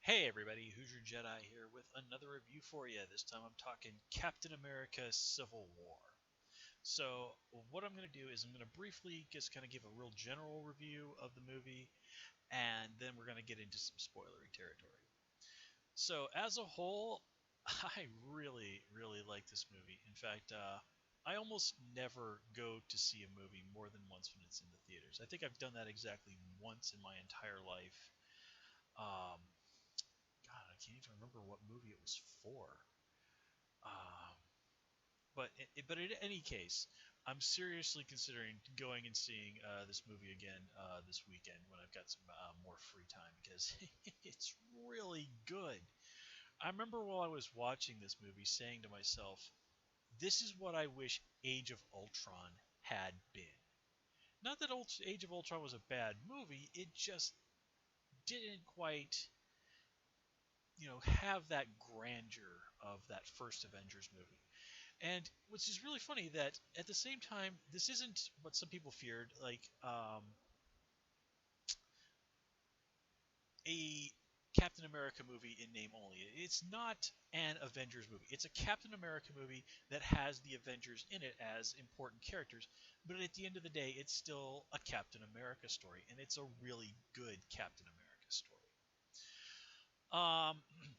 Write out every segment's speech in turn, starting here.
Hey everybody, Hoosier Jedi here with another review for you. This time I'm talking Captain America Civil War. So, what I'm going to do is I'm going to briefly just kind of give a real general review of the movie, and then we're going to get into some spoilery territory. So, as a whole, I really like this movie. In fact, I almost never go to see a movie more than once when it's in the theaters. I think I've done that exactly once in my entire life. Um, God, I can't even remember what movie it was for. Um, but in any case, I'm seriously considering going and seeing this movie again this weekend when I've got some more free time because it's really good. I remember while I was watching this movie saying to myself, "This is what I wish Age of Ultron had been." Not that Age of Ultron was a bad movie; it just didn't quite have that grandeur of that first Avengers movie. And which is really funny that at the same time, this isn't what some people feared, like a Captain America movie in name only. It's not an Avengers movie. It's a Captain America movie that has the Avengers in it as important characters, but at the end of the day, it's still a Captain America story, and it's a really good Captain America story.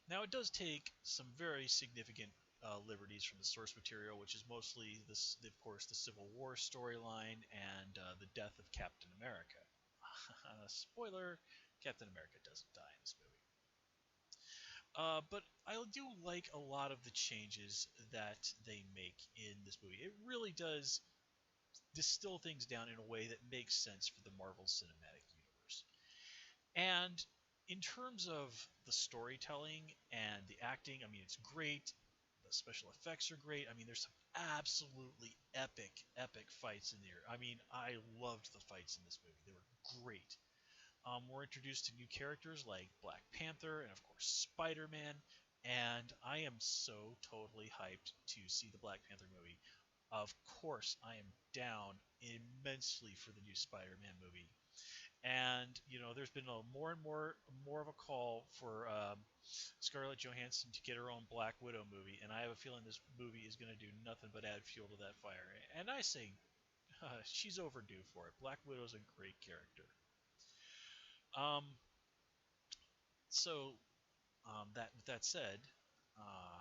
Now, it does take some very significant liberties from the source material, which is mostly, of course, the Civil War storyline and the death of Captain America. Spoiler: Captain America doesn't die in this movie. But I do like a lot of the changes that they make in this movie. It really does distill things down in a way that makes sense for the Marvel Cinematic Universe. And in terms of the storytelling and the acting, I mean, it's great. The special effects are great. I mean, there's some absolutely epic fights in there. I mean, I loved the fights in this movie. They were great. We're introduced to new characters like Black Panther and, of course, Spider-Man. And I am so totally hyped to see the Black Panther movie. Of course, I am down immensely for the new Spider-Man movie. And there's been a more of a call for Scarlett Johansson to get her own Black Widow movie, and I have a feeling this movie is going to do nothing but add fuel to that fire. And I say she's overdue for it. Black Widow's a great character. Um, so that with that said, uh,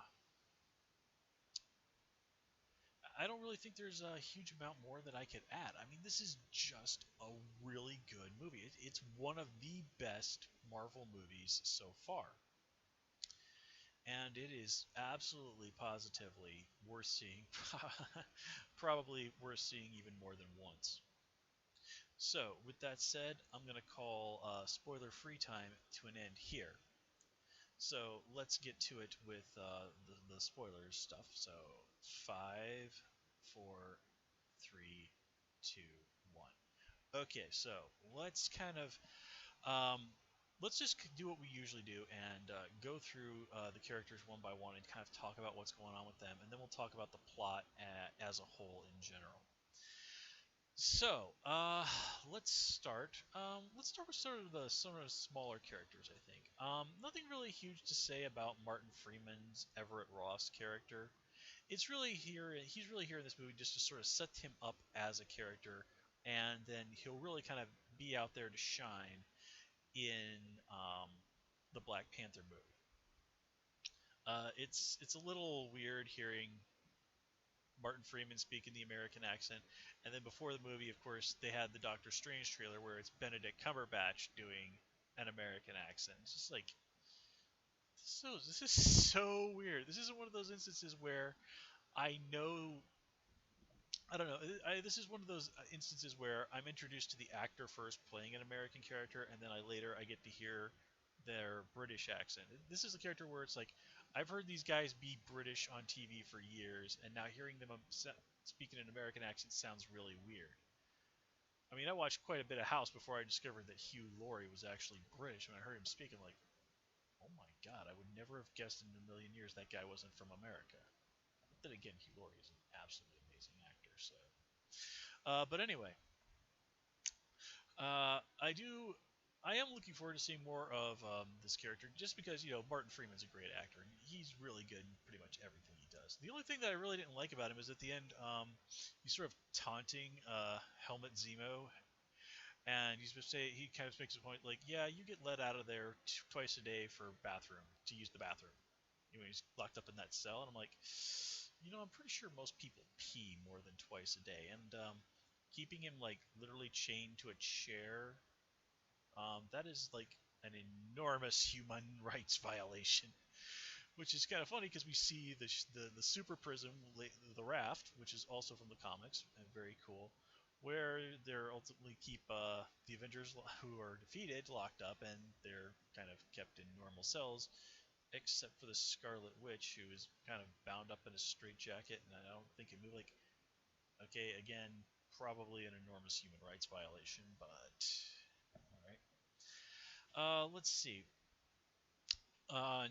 I don't really think there's a huge amount more that I could add. I mean, this is just a really good movie. It's one of the best Marvel movies so far. And it is absolutely positively worth seeing, probably worth seeing even more than once. So, with that said, I'm going to call spoiler free time to an end here. So, let's get to it with the spoilers stuff. So, 5, 4, 3, 2, 1. Okay, so let's kind of um, let's just do what we usually do and go through the characters one by one and kind of talk about what's going on with them, and then we'll talk about the plot as a whole in general. So, let's start. Let's start with sort of the smaller characters. I think nothing really huge to say about Martin Freeman's Everett Ross character. It's really here. He's really here in this movie just to sort of set him up as a character, and then he'll really kind of be out there to shine in the Black Panther movie. It's a little weird hearing Martin Freeman speak in the American accent, and then before the movie, of course, they had the Doctor Strange trailer where it's Benedict Cumberbatch doing an American accent. It's just like this is so weird. This isn't one of those instances where I know. I don't know. This is one of those instances where I'm introduced to the actor first playing an American character, and then I get to hear their British accent. This is a character where it's like I've heard these guys be British on TV for years, and now hearing them speaking an American accent sounds really weird. I mean, I watched quite a bit of House before I discovered that Hugh Laurie was actually British. When I heard him speak, I'm like, oh my god, I would never have guessed in a million years that guy wasn't from America. But then again, Hugh Laurie is an absolutely amazing actor, so. But anyway, I do. I am looking forward to seeing more of this character, just because Martin Freeman's a great actor and he's really good in pretty much everything he does. The only thing that I really didn't like about him is at the end, he's sort of taunting Helmut Zemo, and he's supposed to say he kind of makes a point like, "Yeah, you get let out of there twice a day for bathroom to use the bathroom." He's locked up in that cell, and I'm like, I'm pretty sure most people pee more than twice a day, and keeping him like literally chained to a chair, that is like an enormous human rights violation. Which is kind of funny because we see the super prism, the raft, which is also from the comics, and very cool, where they're ultimately keep the Avengers who are defeated locked up, and they're kind of kept in normal cells, except for the Scarlet Witch, who is kind of bound up in a straitjacket, and I don't think it moved. Like, okay, again, probably an enormous human rights violation, but all right. Let's see.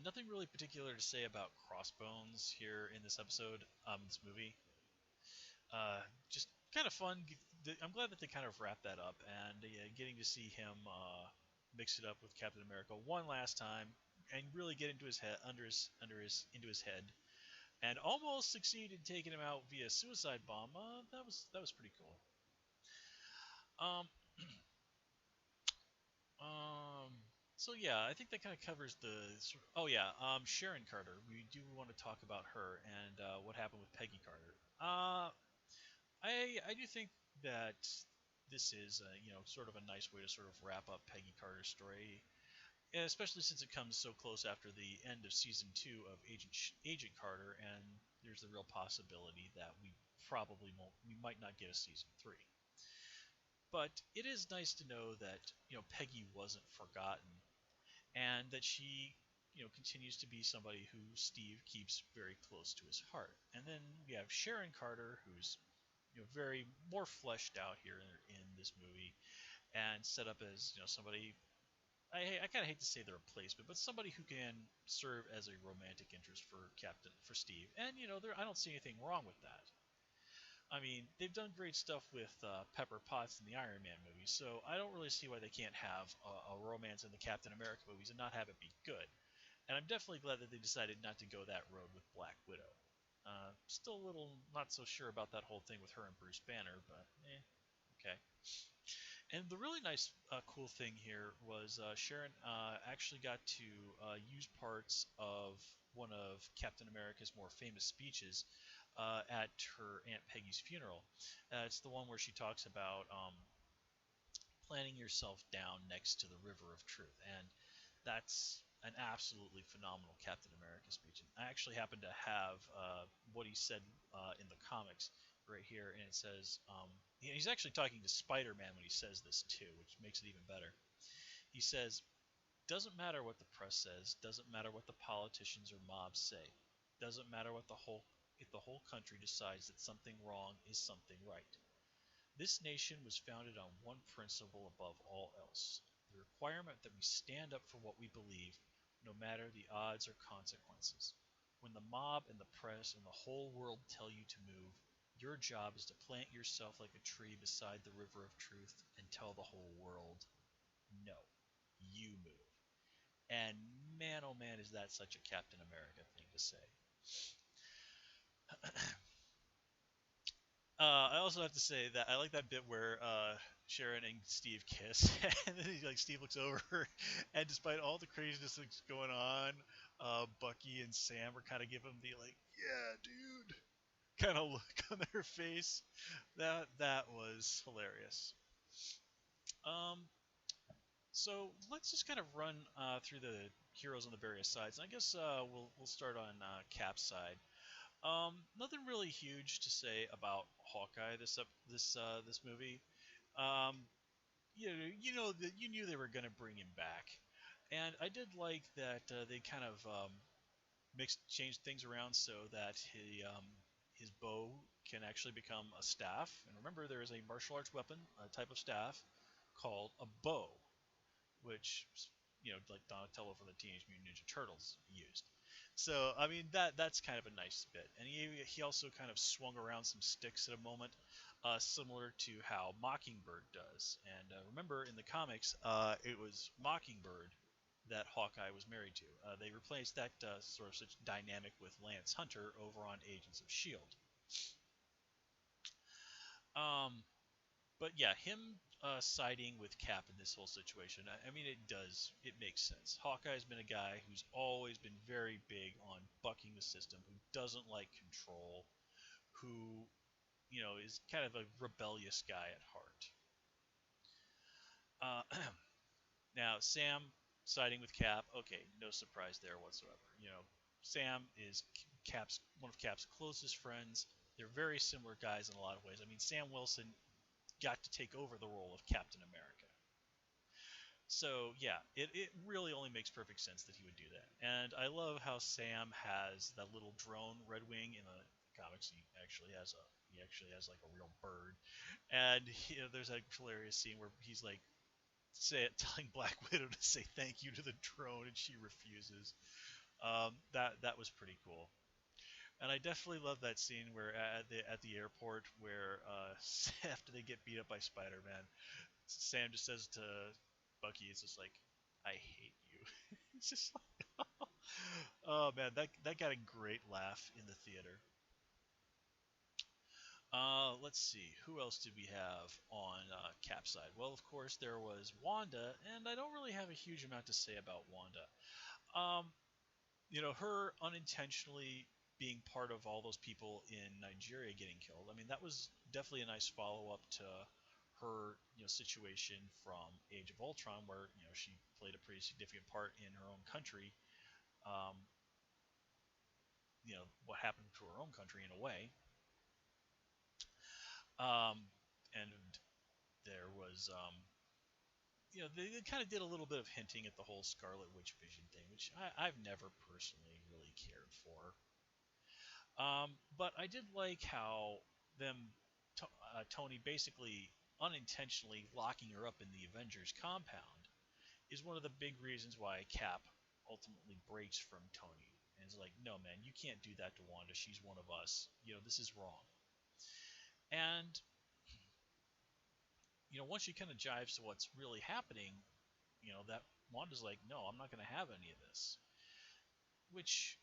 Nothing really particular to say about Crossbones here in this episode, this movie. Just kind of fun. I'm glad that they kind of wrapped that up, and getting to see him mix it up with Captain America one last time, and really get into his head, into his head, and almost succeed in taking him out via suicide bomb. That was pretty cool. Um, Um. So yeah, I think that kind of covers the. Oh yeah. Sharon Carter. We do want to talk about her and what happened with Peggy Carter. I do think that this is sort of a nice way to sort of wrap up Peggy Carter's story, and especially since it comes so close after the end of season 2 of Agent Carter, and there's the real possibility that we might not get a season 3. But it is nice to know that Peggy wasn't forgotten, and that she continues to be somebody who Steve keeps very close to his heart. And then we have Sharon Carter, who's very more fleshed out here in this movie, and set up as somebody. I kind of hate to say the replacement, but somebody who can serve as a romantic interest for Steve. And I don't see anything wrong with that. I mean, they've done great stuff with Pepper Potts in the Iron Man movies, so I don't really see why they can't have a romance in the Captain America movies and not have it be good. And I'm definitely glad that they decided not to go that road with Black Widow. Still a little not so sure about that whole thing with her and Bruce Banner, but okay. And the really nice, cool thing here was Sharon actually got to use parts of one of Captain America's more famous speeches at her Aunt Peggy's funeral. It's the one where she talks about planting yourself down next to the river of truth, and that's an absolutely phenomenal Captain America speech. And I actually happen to have what he said in the comics right here, and it says he's actually talking to Spider-Man when he says this too, which makes it even better. He says, "Doesn't matter what the press says, doesn't matter what the politicians or mobs say, doesn't matter what the whole if the whole country decides that something wrong is something right. This nation was founded on one principle above all else: the requirement that we stand up for what we believe, no matter the odds or consequences. When the mob and the press and the whole world tell you to move, your job is to plant yourself like a tree beside the river of truth and tell the whole world, no, you move." And man, oh man, is that such a Captain America thing to say. I also have to say that I like that bit where Sharon and Steve kiss, and then Steve looks over, and despite all the craziness that's going on, Bucky and Sam are kind of giving him the like, "Yeah, dude," kind of look on their face. That was hilarious. Um, so let's just kind of run through the heroes on the various sides. And I guess we'll start on Cap's side. Nothing really huge to say about Hawkeye this movie. Um, you knew they were gonna bring him back, and I did like that they kind of changed things around so that his bow can actually become a staff. And remember, there is a martial arts weapon, a type of staff called a bow, which like Donatello from the Teenage Mutant Ninja Turtles used. So I mean that's kind of a nice bit, and he also kind of swung around some sticks at a moment. similar to how Mockingbird does. And remember, in the comics, it was Mockingbird that Hawkeye was married to. They replaced that sort of such dynamic with Lance Hunter over on Agents of Shield. Um, but yeah, him siding with Cap in this whole situation, I mean, it makes sense. Hawkeye's been a guy who's always been very big on bucking the system, who doesn't like control, who, is kind of a rebellious guy at heart. Now, Sam siding with Cap, okay, no surprise there whatsoever. Sam is Cap's one of Cap's closest friends. They're very similar guys in a lot of ways. I mean, Sam Wilson got to take over the role of Captain America. So yeah, it really only makes perfect sense that he would do that. And I love how Sam has that little drone Red Wing in the comics. He actually has like a real bird. And there's that hilarious scene where he's like telling Black Widow to say thank you to the drone, and she refuses. That was pretty cool. And I definitely love that scene where at the airport where after they get beat up by Spider-Man, Sam just says to Bucky, it's just like, I hate you. It's just like, oh man, that got a great laugh in the theater. Let's see, who else did we have on Cap side? Well, of course there was Wanda, and I don't really have a huge amount to say about Wanda. Um, her unintentionally being part of all those people in Nigeria getting killed. I mean, that was definitely a nice follow up to her, situation from Age of Ultron, where she played a pretty significant part in her own country. Um, what happened to her own country in a way. Um, and there was, they kind of did a little bit of hinting at the whole Scarlet Witch Vision thing, which I've never personally really cared for. But I did like how Tony basically unintentionally locking her up in the Avengers compound is one of the big reasons why Cap ultimately breaks from Tony and is like, no man, you can't do that to Wanda. She's one of us. This is wrong. And once she kind of jives to what's really happening, that Wanda's like, no, I'm not going to have any of this. Which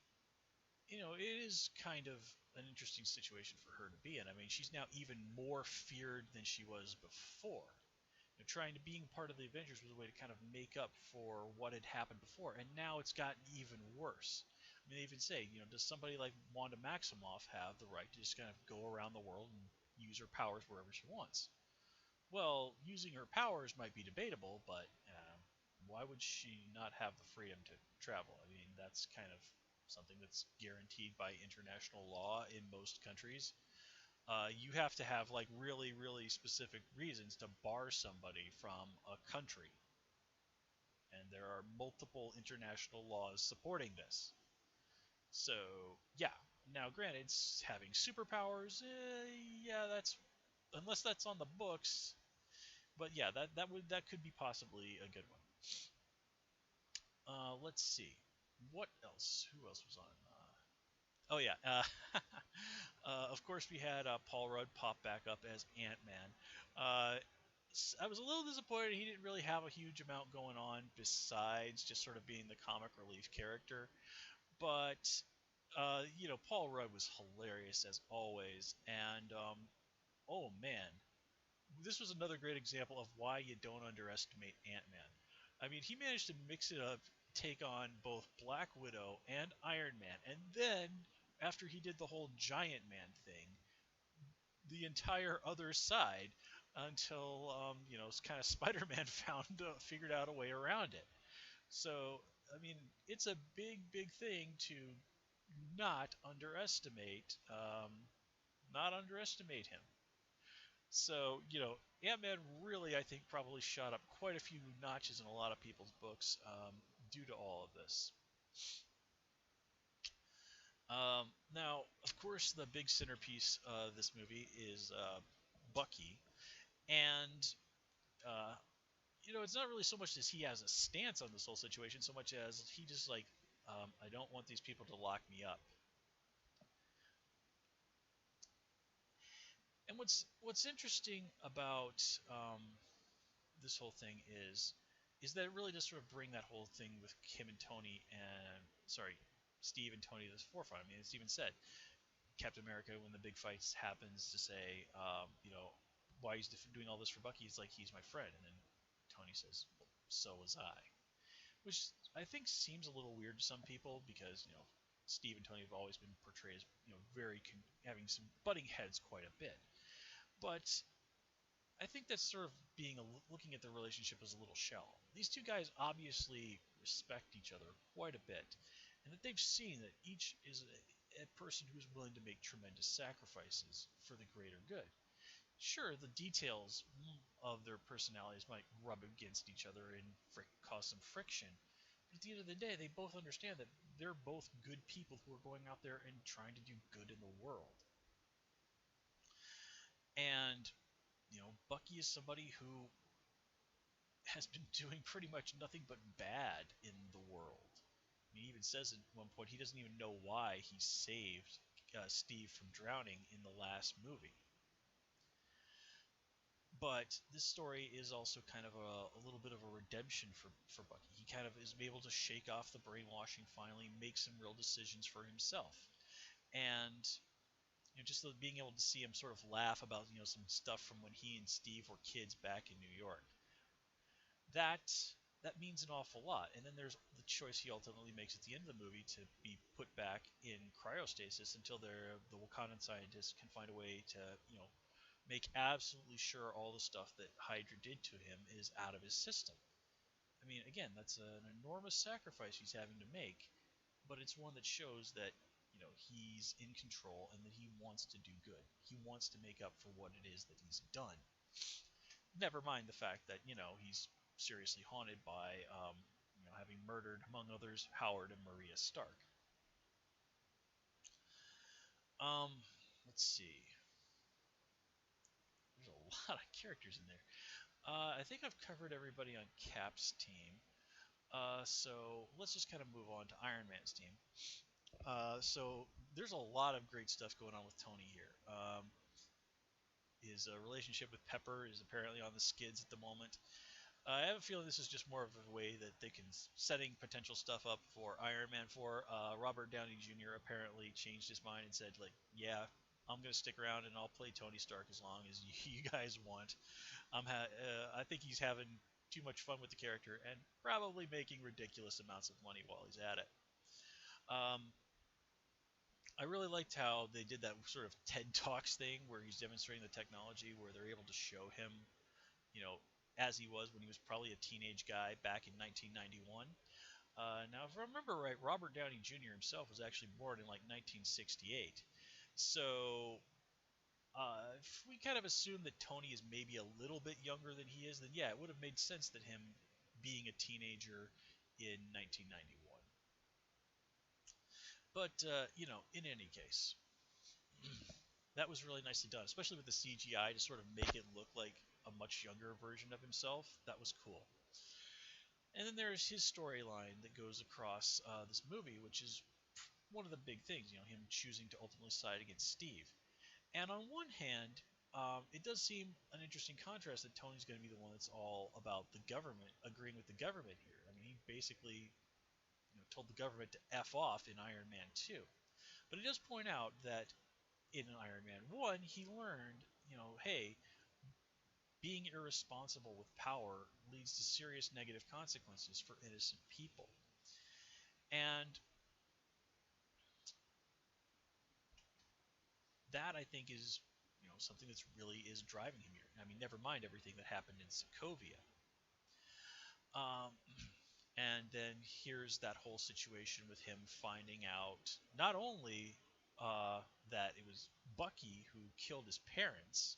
it is kind of an interesting situation for her to be in. I mean, she's now even more feared than she was before. Trying to being part of the Avengers was a way to kind of make up for what had happened before, and now it's gotten even worse. I mean, they even say, does somebody like Wanda Maximoff have the right to just kind of go around the world and use her powers wherever she wants? Well, using her powers might be debatable, but why would she not have the freedom to travel? I mean, that's kind of something that's guaranteed by international law in most countries. You have to have like really, really specific reasons to bar somebody from a country, and there are multiple international laws supporting this. So yeah. Now, granted, having superpowers, yeah, that's unless that's on the books. But yeah, that could be possibly a good one. Let's see, what else? Who else was on? Oh yeah, of course we had Paul Rudd pop back up as Ant-Man. I was a little disappointed he didn't really have a huge amount going on besides just sort of being the comic relief character. But Paul Rudd was hilarious as always, and oh man, this was another great example of why you don't underestimate Ant-Man. I mean, he managed to mix it up, take on both Black Widow and Iron Man, and then after he did the whole Giant Man thing, the entire other side until kind of Spider-Man figured out a way around it. So I mean, it's a big thing to not underestimate not underestimate him. So, Ant-Man really, I think, probably shot up quite a few notches in a lot of people's books due to all of this. Now, of course, the big centerpiece of this movie is Bucky, and uh, it's not really so much as he has a stance on this whole situation, so much as he just like, I don't want these people to lock me up. And what's interesting about this whole thing is that it really does sort of bring that whole thing with Kim and Tony and sorry, Steve and Tony to the forefront. I mean, it's even said Captain America when the big fights happens to say, why he's doing all this for Bucky. He's like, he's my friend, and then Tony says, well, so was I, which I think seems a little weird to some people because Steve and Tony have always been portrayed as very having some butting heads quite a bit, but I think that's sort of looking at the relationship as a little shallow. These two guys obviously respect each other quite a bit, and that they've seen that each is a person who's willing to make tremendous sacrifices for the greater good. Sure, the details of their personalities might rub against each other and cause some friction, but at the end of the day, they both understand that they're both good people who are going out there and trying to do good in the world. And Bucky is somebody who has been doing pretty much nothing but bad in the world. He even says at one point he doesn't even know why he saved Steve from drowning in the last movie. But this story is also kind of a little bit of a redemption for Bucky. He kind of is able to shake off the brainwashing finally, make some real decisions for himself. And just being able to see him sort of laugh about some stuff from when he and Steve were kids back in New York, that means an awful lot. And then there's the choice he ultimately makes at the end of the movie to be put back in cryostasis until the Wakandan scientists can find a way to make absolutely sure all the stuff that Hydra did to him is out of his system. I mean, again, that's an enormous sacrifice he's having to make, but it's one that shows that he's in control and that he wants to do good. He wants to make up for what it is that he's done. Never mind the fact that he's seriously haunted by having murdered, among others, Howard and Maria Stark. Um, let's see. There's a lot of characters in there. I think I've covered everybody on Cap's team. So let's just kind of move on to Iron Man's team. So there's a lot of great stuff going on with Tony here. His relationship with Pepper is apparently on the skids at the moment. I have a feeling this is just more of a way that they can setting potential stuff up for Iron Man 4. Robert Downey Jr. apparently changed his mind and said, like, yeah, I'm going to stick around and I'll play Tony Stark as long as you guys want. I think he's having too much fun with the character and probably making ridiculous amounts of money while he's at it. I really liked how they did that sort of TED Talks thing where he's demonstrating the technology, where they're able to show him, as he was when he was probably a teenage guy back in 1991. Now, if I remember right, Robert Downey Jr. himself was actually born in like 1968. So if we kind of assume that Tony is maybe a little bit younger than he is, then yeah, it would have made sense that him being a teenager in 1991. But in any case, that was really nicely done, especially with the CGI to sort of make it look like a much younger version of himself. That was cool. And then there's his storyline that goes across this movie, which is one of the big things, him choosing to ultimately side against Steve. And on one hand, it does seem an interesting contrast that Tony's going to be the one that's all about the government, agreeing with the government here. I mean, he basically told the government to F off in Iron Man 2. But he does point out that in Iron Man 1, he learned, hey, being irresponsible with power leads to serious negative consequences for innocent people. And that, I think, is something that's really is driving him here. I mean, never mind everything that happened in Sokovia. Um, and then here's that whole situation with him finding out not only that it was Bucky who killed his parents,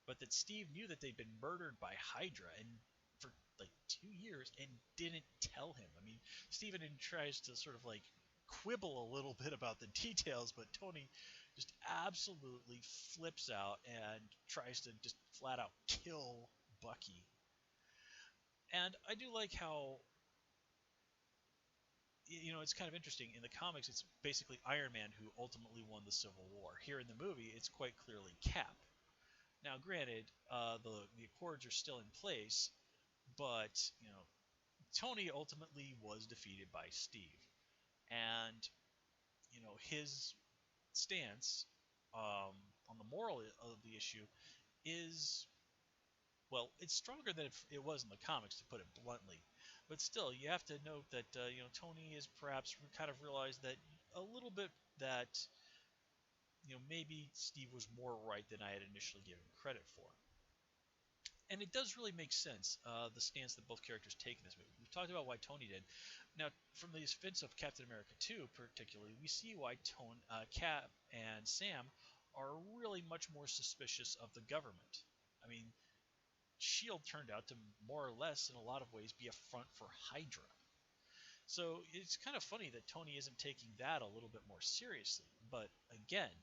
but that Steve knew that they'd been murdered by Hydra and for like 2 years and didn't tell him. I mean, Steven tries to sort of like quibble a little bit about the details, but Tony just absolutely flips out and tries to just flat out kill Bucky. And I do like how it's kind of interesting. In the comics, it's basically Iron Man who ultimately won the Civil War. Here in the movie, it's quite clearly Cap. Now, granted, the Accords are still in place, but Tony ultimately was defeated by Steve, and his stance on the moral of the issue is, well, it's stronger than it was in the comics, to put it bluntly. But still, you have to note that Tony has perhaps kind of realized that a little bit that maybe Steve was more right than I had initially given credit for. And it does really make sense, the stance that both characters take in this movie. We've talked about why Tony did. Now, from the events of Captain America 2, particularly, we see why Cap and Sam are really much more suspicious of the government. I mean, Shield turned out to more or less, in a lot of ways, be a front for Hydra. So it's kind of funny that Tony isn't taking that a little bit more seriously. But again,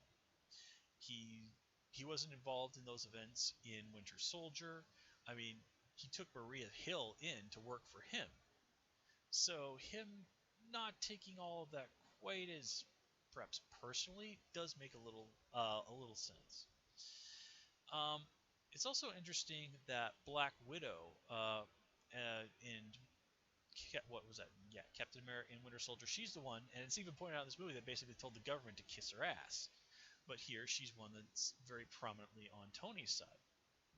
he he wasn't involved in those events in Winter Soldier. I mean, he took Maria Hill in to work for him. So him not taking all of that quite as perhaps personally does make a little sense. Um, it's also interesting that Black Widow in what was that? Yeah, Captain America in Winter Soldier. She's the one, and it's even pointed out in this movie that basically told the government to kiss her ass. But here, she's one that's very prominently on Tony's side.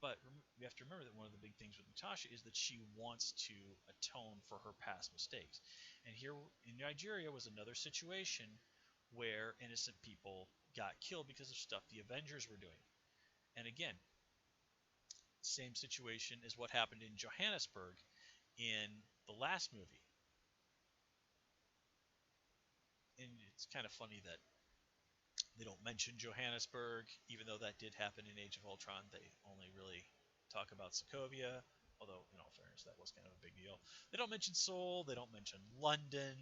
But we have to remember that one of the big things with Natasha is that she wants to atone for her past mistakes. And here in Nigeria was another situation where innocent people got killed because of stuff the Avengers were doing. And again, same situation as what happened in Johannesburg in the last movie. And it's kind of funny that they don't mention Johannesburg, even though that did happen in Age of Ultron. They only really talk about Sokovia, although, in all fairness, that was kind of a big deal. They don't mention Seoul. They don't mention London.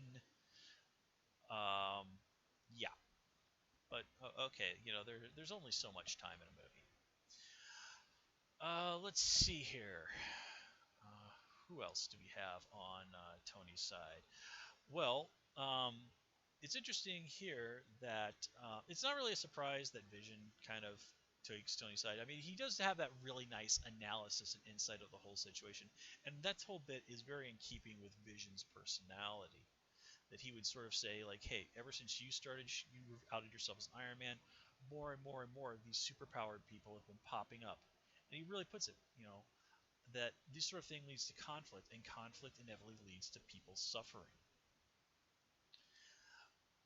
Um, yeah, but okay, there's only so much time in a movie. Let's see here. Uh, who else do we have on Tony's side? Well, it's interesting here that it's not really a surprise that Vision kind of takes Tony's side. I mean, he does have that really nice analysis and insight of the whole situation, and that whole bit is very in keeping with Vision's personality. That he would sort of say, like, hey, ever since you started, you outed yourself as Iron Man, more and more and more of these superpowered people have been popping up. And he really puts it, that this sort of thing leads to conflict, and conflict inevitably leads to people suffering.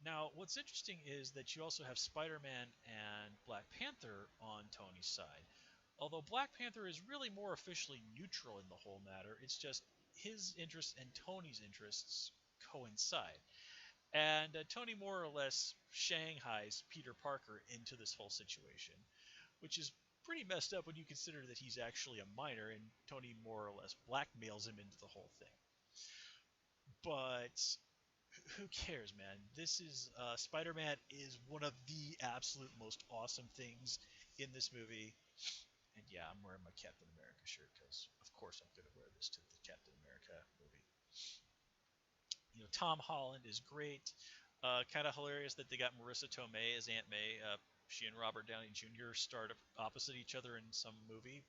Now, what's interesting is that you also have Spider-Man and Black Panther on Tony's side. Although Black Panther is really more officially neutral in the whole matter, it's just his interests and Tony's interests coincide. And Tony more or less shanghais Peter Parker into this whole situation, which is pretty messed up when you consider that he's actually a minor and Tony more or less blackmails him into the whole thing. But who cares, man? This is Spider-Man is one of the absolute most awesome things in this movie. And yeah, I'm wearing my Captain America shirt because, of course, I'm going to wear this to the Captain America movie. Tom Holland is great. Kind of hilarious that they got Marissa Tomei as Aunt May. She and Robert Downey Jr. starred opposite each other in some movie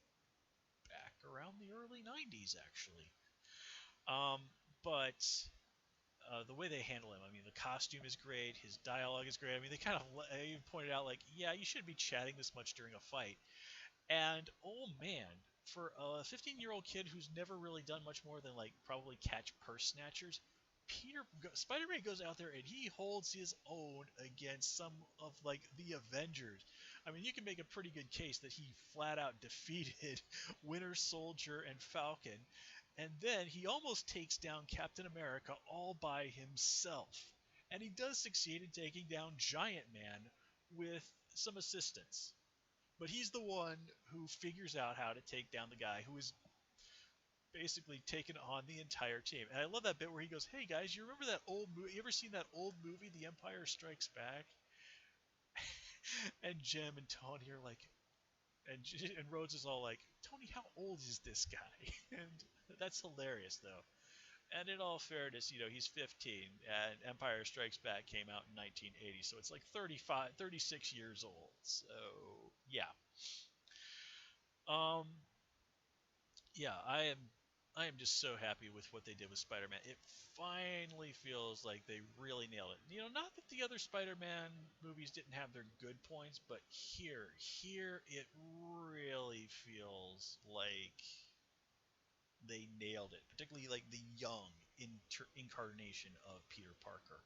back around the early 90s, actually. Um, but the way they handle him, I mean, the costume is great. His dialogue is great. I mean, they kind of even pointed out, like, yeah, you shouldn't be chatting this much during a fight. And, oh man, for a 15-year-old kid who's never really done much more than, like, probably catch purse snatchers, Spider-Man goes out there and he holds his own against some of like the Avengers. I mean, you can make a pretty good case that he flat out defeated Winter Soldier and Falcon, and then he almost takes down Captain America all by himself. And he does succeed in taking down Giant Man with some assistance. But he's the one who figures out how to take down the guy who is basically taken on the entire team. And I love that bit where he goes, "Hey guys, you remember that old movie? You ever seen that old movie, The Empire Strikes Back?" And Jim and Tony are like, and Rhodes is all like, "Tony, how old is this guy?" And that's hilarious though. And in all fairness, he's 15, and Empire Strikes Back came out in 1980, so it's like 36 years old. So yeah. Um, yeah, I am just so happy with what they did with Spider-Man. It finally feels like they really nailed it. Not that the other Spider-Man movies didn't have their good points, but here it really feels like they nailed it. Particularly like the young incarnation of Peter Parker.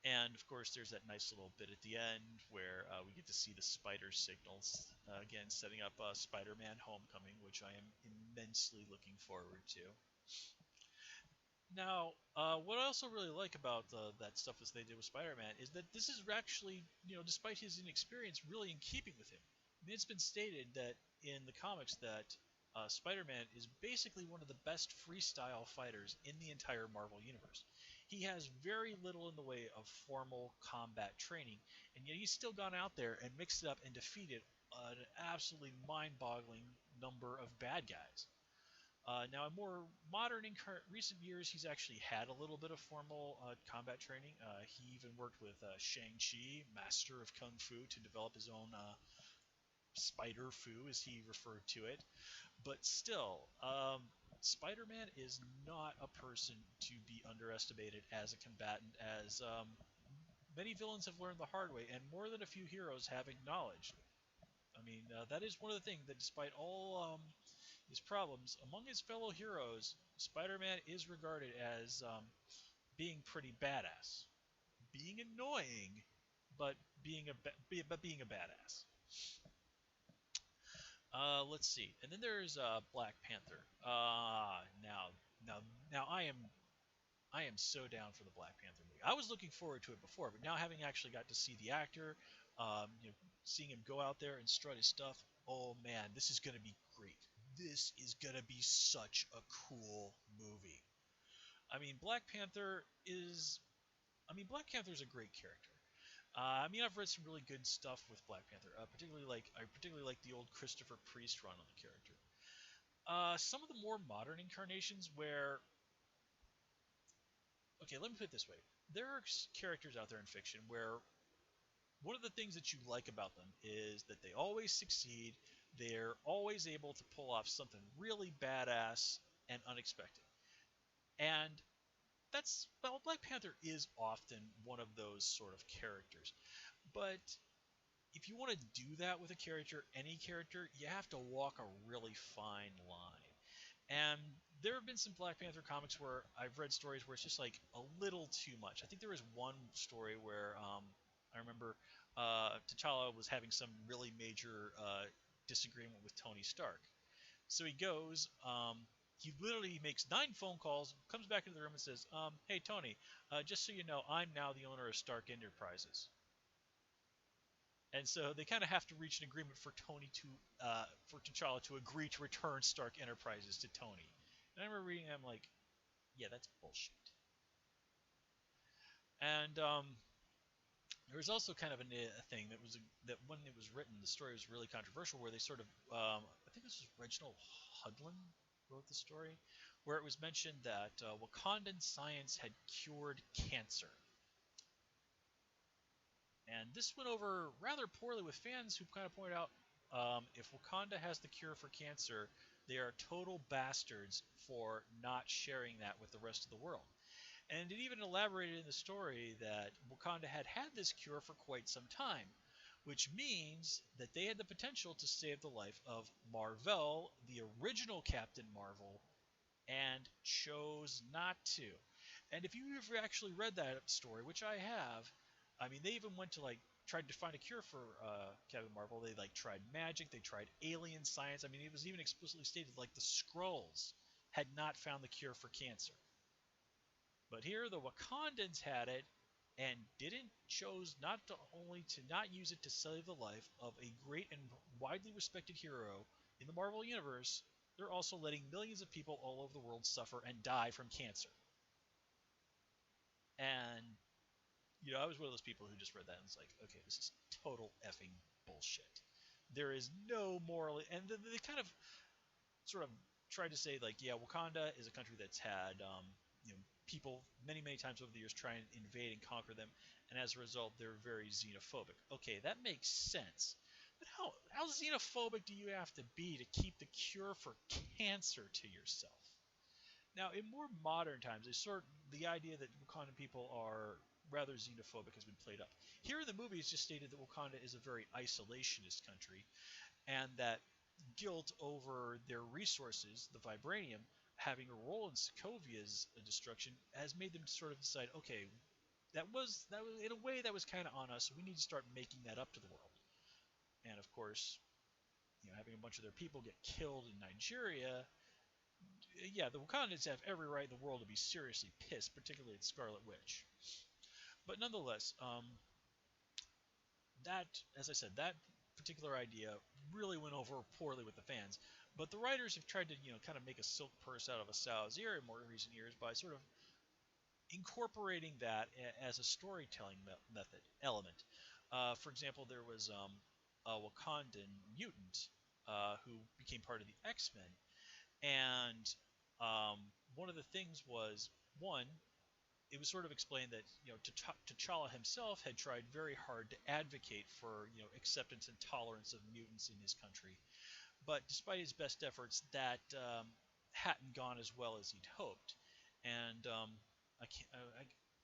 And of course, there's that nice little bit at the end where we get to see the spider signals, again setting up Spider-Man: Homecoming, which I am immensely looking forward to. Now, what I also really like about that stuff as they did with Spider-Man is that this is actually, despite his inexperience, really in keeping with him. I mean, it's been stated that in the comics that Spider-Man is basically one of the best freestyle fighters in the entire Marvel universe. He has very little in the way of formal combat training, and yet he's still gone out there and mixed it up and defeated an absolutely mind-boggling number of bad guys. Now, in more modern and recent years, he's actually had a little bit of formal combat training. He even worked with Shang-Chi, master of Kung Fu, to develop his own Spider Fu, as he referred to it. But still, Spider-Man is not a person to be underestimated as a combatant, as many villains have learned the hard way, and more than a few heroes have acknowledged. I mean, that is one of the things that, despite all his problems, among his fellow heroes, Spider-Man is regarded as being pretty badass, being annoying, but being a badass. Let's see, and then there's Black Panther. Now I am so down for the Black Panther movie. I was looking forward to it before, but now having actually got to see the actor, seeing him go out there and strut his stuff, oh man, this is gonna be great. This is gonna be such a cool movie. I mean, Black Panther is a great character. I mean, I've read some really good stuff with Black Panther. I particularly like the old Christopher Priest run on the character. Some of the more modern incarnations where, okay, let me put it this way: there are characters out there in fiction where one of the things that you like about them is that they always succeed. They're always able to pull off something really badass and unexpected. And Black Panther is often one of those sort of characters. But if you want to do that with a character, any character, you have to walk a really fine line. And there have been some Black Panther comics where I've read stories where it's just like a little too much. I think there was one story where I remember T'Challa was having some really major disagreement with Tony Stark. So he goes, he literally makes 9 phone calls, comes back into the room and says, "Hey Tony, just so you know, I'm now the owner of Stark Enterprises." And so they kind of have to reach an agreement for T'Challa to agree to return Stark Enterprises to Tony. And I remember reading, I'm like, yeah, that's bullshit. And there was also kind of a thing that when it was written, the story was really controversial, where they sort of, I think this was Reginald Hudlin wrote the story, where it was mentioned that Wakandan science had cured cancer. And this went over rather poorly with fans who kind of pointed out, if Wakanda has the cure for cancer, they are total bastards for not sharing that with the rest of the world. And it even elaborated in the story that Wakanda had this cure for quite some time, which means that they had the potential to save the life of Marvel, the original Captain Marvel, and chose not to. And if you've actually read that story, which I have, I mean, they even went to like tried to find a cure for Captain Marvel. They like tried magic, they tried alien science. I mean, it was even explicitly stated like the Skrulls had not found the cure for cancer. But here the Wakandans had it and didn't chose not to only to not use it to save the life of a great and widely respected hero in the Marvel universe. They're also letting millions of people all over the world suffer and die from cancer. And I was one of those people who just read that and was like, okay, this is total effing bullshit. There is no moral, and they kind of sort of tried to say like, yeah, Wakanda is a country that's had people many many times over the years try and invade and conquer them, and as a result, they're very xenophobic. Okay, that makes sense, But how xenophobic do you have to be to keep the cure for cancer to yourself? Now, in more modern times, the idea that Wakandan people are rather xenophobic has been played up. Here in the movie, it's just stated that Wakanda is a very isolationist country, and that guilt over their resources, the vibranium, having a role in Sokovia's destruction, has made them sort of decide, okay, that was in a way that was kind of on us. So we need to start making that up to the world. And of course, having a bunch of their people get killed in Nigeria, yeah, the Wakandans have every right in the world to be seriously pissed, particularly at Scarlet Witch. But nonetheless, that, as I said, that particular idea really went over poorly with the fans. But the writers have tried to, kind of make a silk purse out of a sow's ear in more recent years by sort of incorporating that as a storytelling method element. For example, there was a Wakandan mutant who became part of the X-Men, and one of the things was, one, it was sort of explained that T'Challa himself had tried very hard to advocate for acceptance and tolerance of mutants in his country, but despite his best efforts, that hadn't gone as well as he'd hoped. And I can't,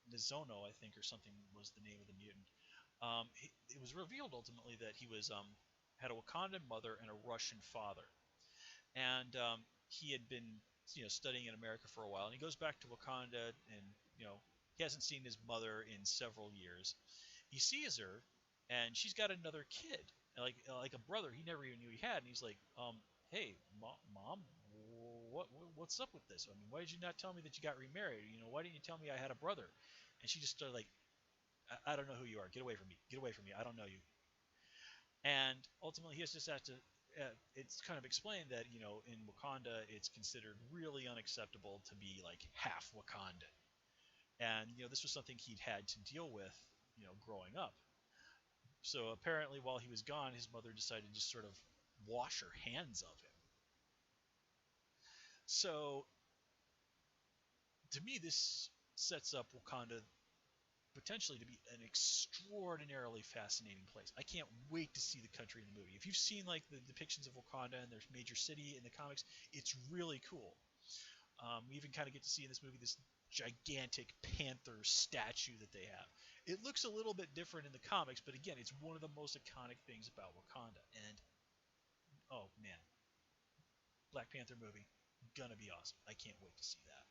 Nizono, I think, or something was the name of the mutant. It was revealed ultimately that he was had a Wakandan mother and a Russian father, and he had been studying in America for a while, and he goes back to Wakanda, and he hasn't seen his mother in several years. He sees her, and she's got another kid, like a brother he never even knew he had, and he's like, hey, mom, what's up with this? I mean, why did you not tell me that you got remarried? Why didn't you tell me I had a brother? And she just started like, I don't know who you are. Get away from me. Get away from me. I don't know you. And ultimately, he has just had to. It's kind of explained that in Wakanda, it's considered really unacceptable to be like half Wakandan, and this was something he'd had to deal with, growing up. So apparently, while he was gone, his mother decided to just sort of wash her hands of him. So to me, this sets up Wakanda potentially to be an extraordinarily fascinating place. I can't wait to see the country in the movie. If you've seen like the depictions of Wakanda and their major city in the comics, it's really cool. We even kind of get to see in this movie this gigantic panther statue that they have. It looks a little bit different in the comics, but again, it's one of the most iconic things about Wakanda. And oh man, Black Panther movie, gonna be awesome. I can't wait to see that.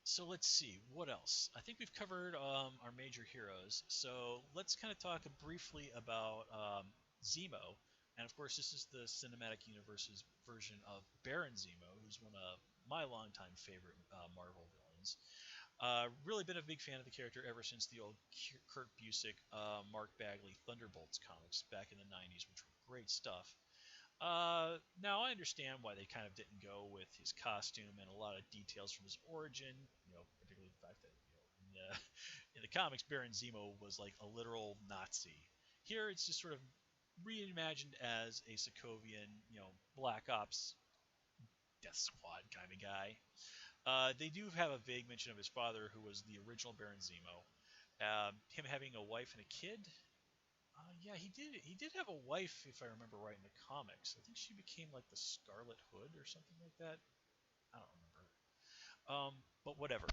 So let's see, what else? I think we've covered our major heroes. So let's kind of talk briefly about Zemo. And of course, this is the cinematic universe's version of Baron Zemo, who's one of my longtime favorite Marvel villains. Really been a big fan of the character ever since the old Kurt Busiek, Mark Bagley Thunderbolts comics back in the 90s, which were great stuff. Now I understand why they kind of didn't go with his costume and a lot of details from his origin. Particularly the fact that in the comics, Baron Zemo was like a literal Nazi. Here, it's just sort of reimagined as a Sokovian, Black Ops Death Squad kind of guy. They do have a vague mention of his father, who was the original Baron Zemo. Him having a wife and a kid. Yeah, he did. He did have a wife, if I remember right, in the comics. I think she became like the Scarlet Hood or something like that. I don't remember. But whatever.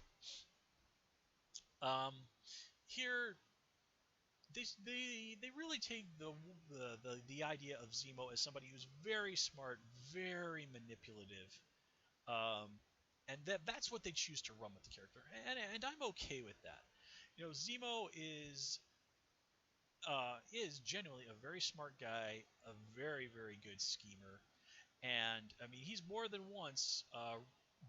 Um, Here, they really take the idea of Zemo as somebody who's very smart, very manipulative, um, and that's what they choose to run with the character, and I'm okay with that. Zemo is genuinely a very smart guy, a very very good schemer, and I mean he's more than once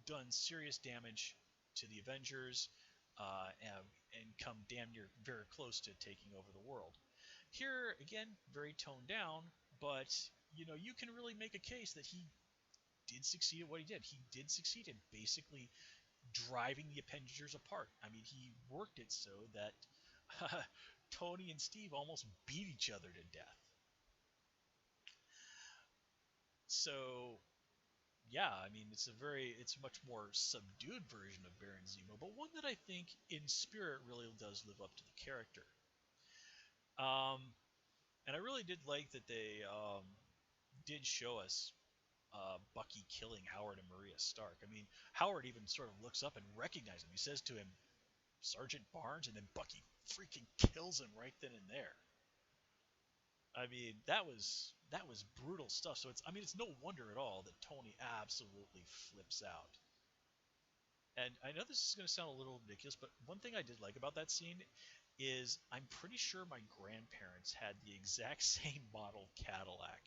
done serious damage to the Avengers, and come damn near very close to taking over the world. Here again, very toned down, but you can really make a case that he did succeed at what he did. He did succeed in basically driving the Avengers apart. I mean, he worked it so that Tony and Steve almost beat each other to death. So yeah, I mean it's a much more subdued version of Baron Zemo, but one that I think in spirit really does live up to the character. Um, and I really did like that they did show us Bucky killing Howard and Maria Stark. I mean, Howard even sort of looks up and recognizes him. He says to him, Sergeant Barnes, and then Bucky freaking kills him right then and there. I mean, that was brutal stuff. So it's no wonder at all that Tony absolutely flips out. And I know this is going to sound a little ridiculous, but one thing I did like about that scene is I'm pretty sure my grandparents had the exact same model Cadillac,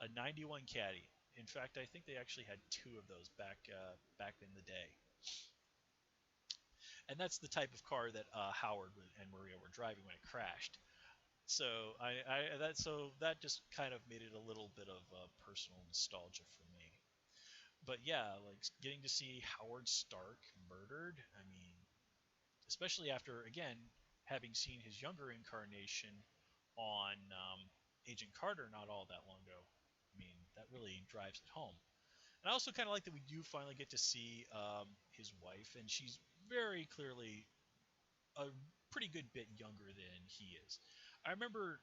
a '91 Caddy. In fact, I think they actually had two of those back in the day. And that's the type of car that Howard and Maria were driving when it crashed. So that just kind of made it a little bit of personal nostalgia for me. But yeah, like getting to see Howard Stark murdered. I mean, especially after again having seen his younger incarnation on Agent Carter not all that long ago. I mean, that really drives it home. And I also kind of like that we do finally get to see his wife, and she's very clearly a pretty good bit younger than he is. I remember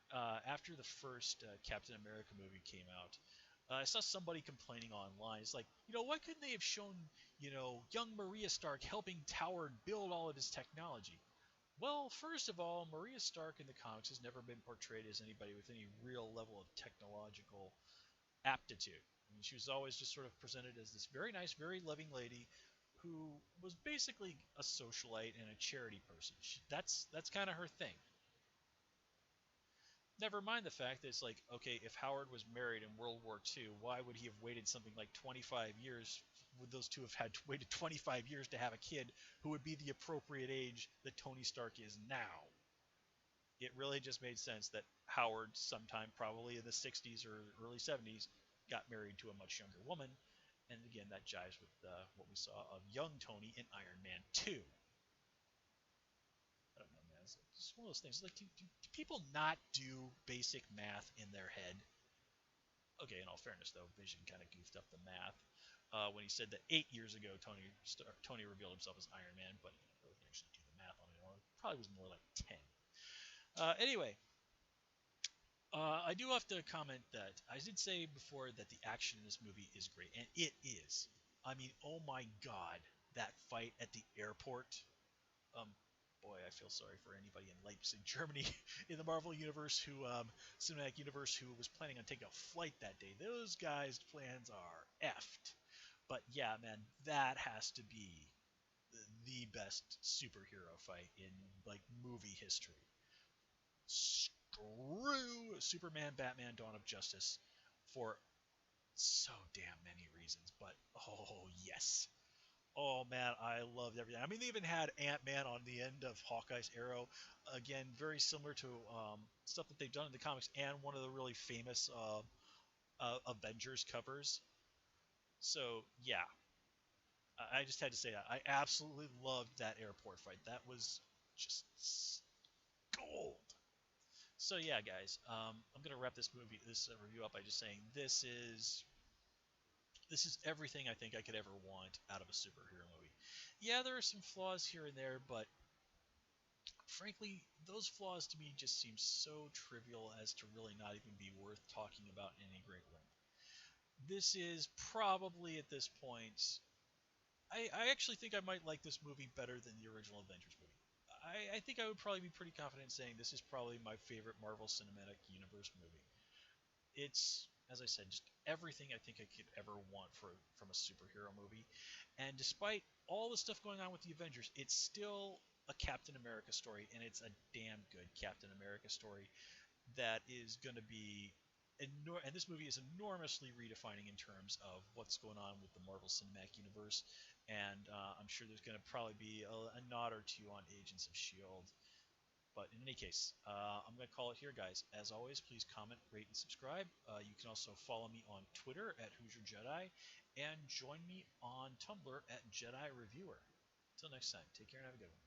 after the first Captain America movie came out, I saw somebody complaining online. It's like, why couldn't they have shown, young Maria Stark helping Howard build all of his technology? Well, first of all, Maria Stark in the comics has never been portrayed as anybody with any real level of technological aptitude. I mean, she was always just sort of presented as this very nice, very loving lady who was basically a socialite and a charity person. That's kind of her thing. Never mind the fact that it's like, okay, if Howard was married in World War II, why would he have waited something like 25 years? Would those two have had waited 25 years to have a kid who would be the appropriate age that Tony Stark is now? It really just made sense that Howard, sometime probably in the 60s or early 70s, got married to a much younger woman. And again, that jives with what we saw of young Tony in Iron Man 2. I don't know, man. It's just one of those things. Like, do people not do basic math in their head? Okay, in all fairness, though, Vision kind of goofed up the math when he said that 8 years ago Tony revealed himself as Iron Man, but he didn't really actually do the math on it. It probably was more like 10. Anyway, I do have to comment that I did say before that the action in this movie is great, and it is. I mean, oh my god, that fight at the airport. Um, Boy, I feel sorry for anybody in Leipzig, Germany, in the Marvel universe cinematic universe, who was planning on taking a flight that day. Those guys' plans are effed. But yeah, man, that has to be the best superhero fight in like movie history. Screw Superman, Batman, Dawn of Justice for so damn many reasons. But oh yes, oh man, I loved everything. I mean, they even had Ant Man on the end of Hawkeye's arrow. Again, very similar to stuff that they've done in the comics and one of the really famous Avengers covers. So yeah, I just had to say that I absolutely loved that airport fight. That was just gold. So yeah, guys, I'm gonna wrap this review up by just saying this is everything I think I could ever want out of a superhero movie. Yeah, there are some flaws here and there, but frankly, those flaws to me just seem so trivial as to really not even be worth talking about in any great length. This is probably at this point. I actually think I might like this movie better than the original Avengers movie. I think I would probably be pretty confident in saying this is probably my favorite Marvel Cinematic Universe movie. It's, as I said, just everything I think I could ever want from a superhero movie. And despite all the stuff going on with the Avengers, it's still a Captain America story, and it's a damn good Captain America story that is going to be and this movie is enormously redefining in terms of what's going on with the Marvel Cinematic Universe, and I'm sure there's going to probably be a nod or two on Agents of Shield. But in any case, I'm going to call it here, guys. As always, please comment, rate, and subscribe. You can also follow me on Twitter at Hoosier Jedi, and join me on Tumblr at Jedi Reviewer. Until next time, take care and have a good one.